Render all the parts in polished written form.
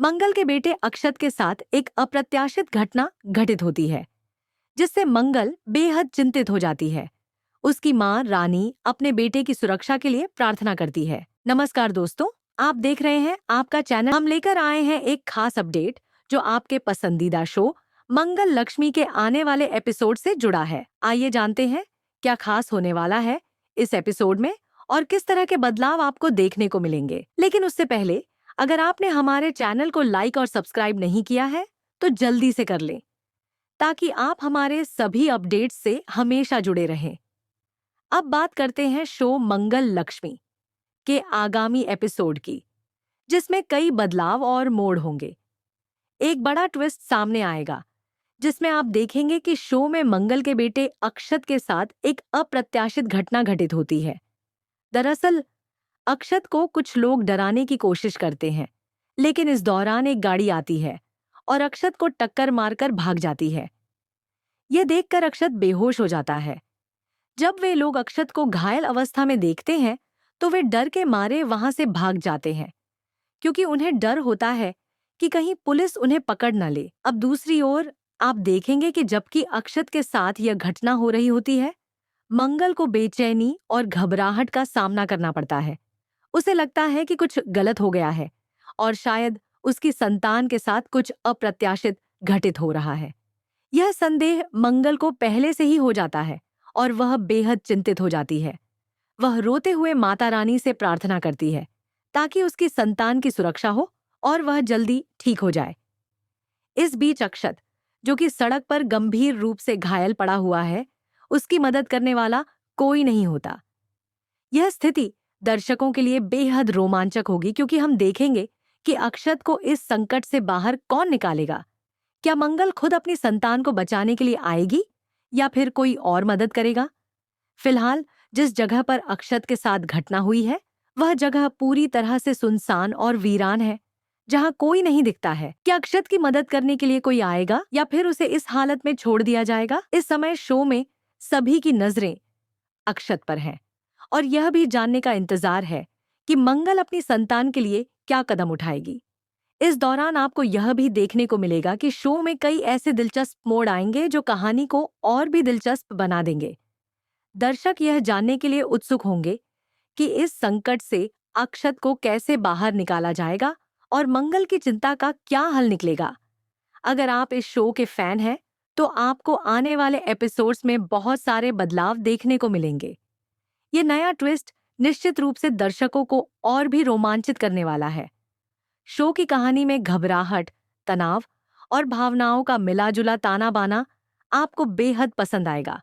मंगल के बेटे अक्षत के साथ एक अप्रत्याशित घटना घटित होती है, जिससे मंगल बेहद चिंतित हो जाती है। उसकी माँ रानी अपने बेटे की सुरक्षा के लिए प्रार्थना करती है। नमस्कार दोस्तों, आप देख रहे हैं आपका चैनल। हम लेकर आए हैं एक खास अपडेट जो आपके पसंदीदा शो मंगल लक्ष्मी के आने वाले एपिसोड से जुड़ा है। आइए जानते हैं क्या खास होने वाला है इस एपिसोड में और किस तरह के बदलाव आपको देखने को मिलेंगे। लेकिन उससे पहले अगर आपने हमारे चैनल को लाइक और सब्सक्राइब नहीं किया है तो जल्दी से कर लें, ताकि आप हमारे सभी अपडेट्स से हमेशा जुड़े रहें। अब बात करते हैं शो मंगल लक्ष्मी के आगामी एपिसोड की, जिसमें कई बदलाव और मोड़ होंगे। एक बड़ा ट्विस्ट सामने आएगा, जिसमें आप देखेंगे कि शो में मंगल के बेटे अक्षत के साथ एक अप्रत्याशित घटना घटित होती है। दरअसल अक्षत को कुछ लोग डराने की कोशिश करते हैं, लेकिन इस दौरान एक गाड़ी आती है और अक्षत को टक्कर मारकर भाग जाती है। यह देखकर अक्षत बेहोश हो जाता है। जब वे लोग अक्षत को घायल अवस्था में देखते हैं तो वे डर के मारे वहां से भाग जाते हैं, क्योंकि उन्हें डर होता है कि कहीं पुलिस उन्हें पकड़ न ले। अब दूसरी ओर आप देखेंगे कि जबकि अक्षत के साथ यह घटना हो रही होती है, मंगल को बेचैनी और घबराहट का सामना करना पड़ता है। उसे लगता है कि कुछ गलत हो गया है और शायद उसकी संतान के साथ कुछ अप्रत्याशित घटित हो रहा है। यह संदेह मंगल को पहले से ही हो जाता है और वह बेहद चिंतित हो जाती है। वह रोते हुए माता रानी से प्रार्थना करती है ताकि उसकी संतान की सुरक्षा हो और वह जल्दी ठीक हो जाए। इस बीच अक्षत, जो कि सड़क पर गंभीर रूप से घायल पड़ा हुआ है, उसकी मदद करने वाला कोई नहीं होता। यह स्थिति दर्शकों के लिए बेहद रोमांचक होगी, क्योंकि हम देखेंगे कि अक्षत को इस संकट से बाहर कौन निकालेगा। क्या मंगल खुद अपनी संतान को बचाने के लिए आएगी या फिर कोई और मदद करेगा? फिलहाल जिस जगह पर अक्षत के साथ घटना हुई है, वह जगह पूरी तरह से सुनसान और वीरान है, जहां कोई नहीं दिखता है। क्या अक्षत की मदद करने के लिए कोई आएगा या फिर उसे इस हालत में छोड़ दिया जाएगा? इस समय शो में सभी की नजरें अक्षत पर हैं और यह भी जानने का इंतजार है कि मंगल अपनी संतान के लिए क्या कदम उठाएगी। इस दौरान आपको यह भी देखने को मिलेगा कि शो में कई ऐसे दिलचस्प मोड़ आएंगे जो कहानी को और भी दिलचस्प बना देंगे। दर्शक यह जानने के लिए उत्सुक होंगे कि इस संकट से अक्षत को कैसे बाहर निकाला जाएगा और मंगल की चिंता का क्या हल निकलेगा। अगर आप इस शो के फैन हैं तो आपको आने वाले एपिसोड्स में बहुत सारे बदलाव देखने को मिलेंगे। ये नया ट्विस्ट निश्चित रूप से दर्शकों को और भी रोमांचित करने वाला है। शो की कहानी में घबराहट, तनाव और भावनाओं का मिला-जुला ताना-बाना आपको बेहद पसंद आएगा।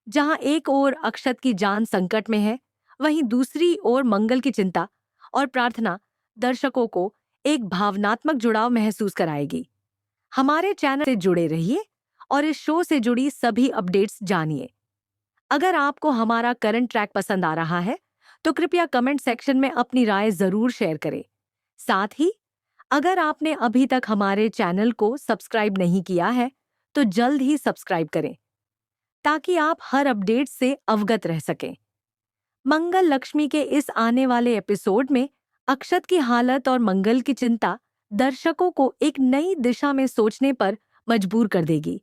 जहां एक ओर अक्षत की जान संकट में है, वहीं दूसरी ओर मंगल की चिंता और प्रार्थना दर्शकों को एक भावनात्मक जुड़ाव महसूस कराएगी। हमारे चैनल से जुड़े रहिए और इस शो से जुड़ी सभी अपडेट्स जानिए। अगर आपको हमारा करंट ट्रैक पसंद आ रहा है तो कृपया कमेंट सेक्शन में अपनी राय जरूर शेयर करें। साथ ही अगर आपने अभी तक हमारे चैनल को सब्सक्राइब नहीं किया है तो जल्द ही सब्सक्राइब करें, ताकि आप हर अपडेट से अवगत रह सकें। मंगल लक्ष्मी के इस आने वाले एपिसोड में अक्षत की हालत और मंगल की चिंता दर्शकों को एक नई दिशा में सोचने पर मजबूर कर देगी।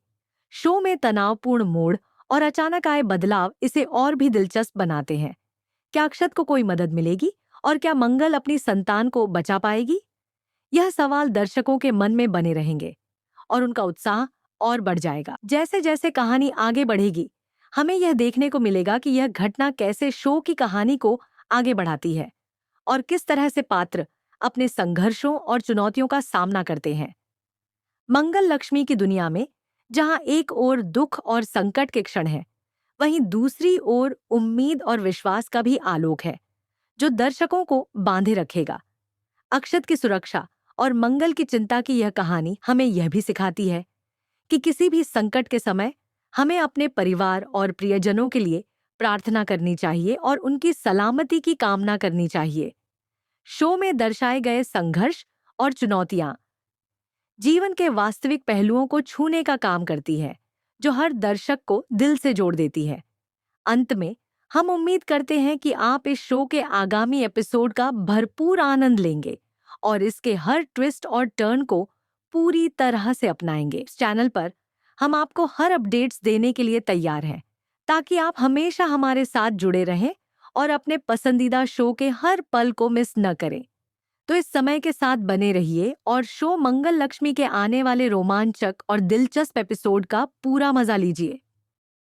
शो में तनावपूर्ण मोड़ और अचानक आए बदलाव इसे और भी दिलचस्प बनाते हैं। क्या अक्षत को कोई मदद मिलेगी और क्या मंगल अपनी संतान को बचा पाएगी? यह सवाल दर्शकों के मन में बने रहेंगे और उनका उत्साह और बढ़ जाएगा। जैसे जैसे कहानी आगे बढ़ेगी, हमें यह देखने को मिलेगा कि यह घटना कैसे शो की कहानी को आगे बढ़ाती है और किस तरह से पात्र अपने संघर्षों और चुनौतियों का सामना करते हैं। मंगल लक्ष्मी की दुनिया में जहां एक ओर दुख और संकट के क्षण है, वहीं दूसरी ओर उम्मीद और विश्वास का भी आलोक है, जो दर्शकों को बांधे रखेगा। अक्षत की सुरक्षा और मंगल की चिंता की यह कहानी हमें यह भी सिखाती है कि किसी भी संकट के समय हमें अपने परिवार और प्रियजनों के लिए प्रार्थना करनी चाहिए और उनकी सलामती की कामना करनी चाहिए। शो में दर्शाए गए संघर्ष और चुनौतियां जीवन के वास्तविक पहलुओं को छूने का काम करती है, जो हर दर्शक को दिल से जोड़ देती है। अंत में हम उम्मीद करते हैं कि आप इस शो के आगामी एपिसोड का भरपूर आनंद लेंगे और इसके हर ट्विस्ट और टर्न को पूरी तरह से अपनाएंगे। इस चैनल पर हम आपको हर अपडेट्स देने के लिए तैयार हैं, ताकि आप हमेशा हमारे साथ जुड़े रहें और अपने पसंदीदा शो के हर पल को मिस न करें। तो इस समय के साथ बने रहिए और शो मंगल लक्ष्मी के आने वाले रोमांचक और दिलचस्प एपिसोड का पूरा मजा लीजिए।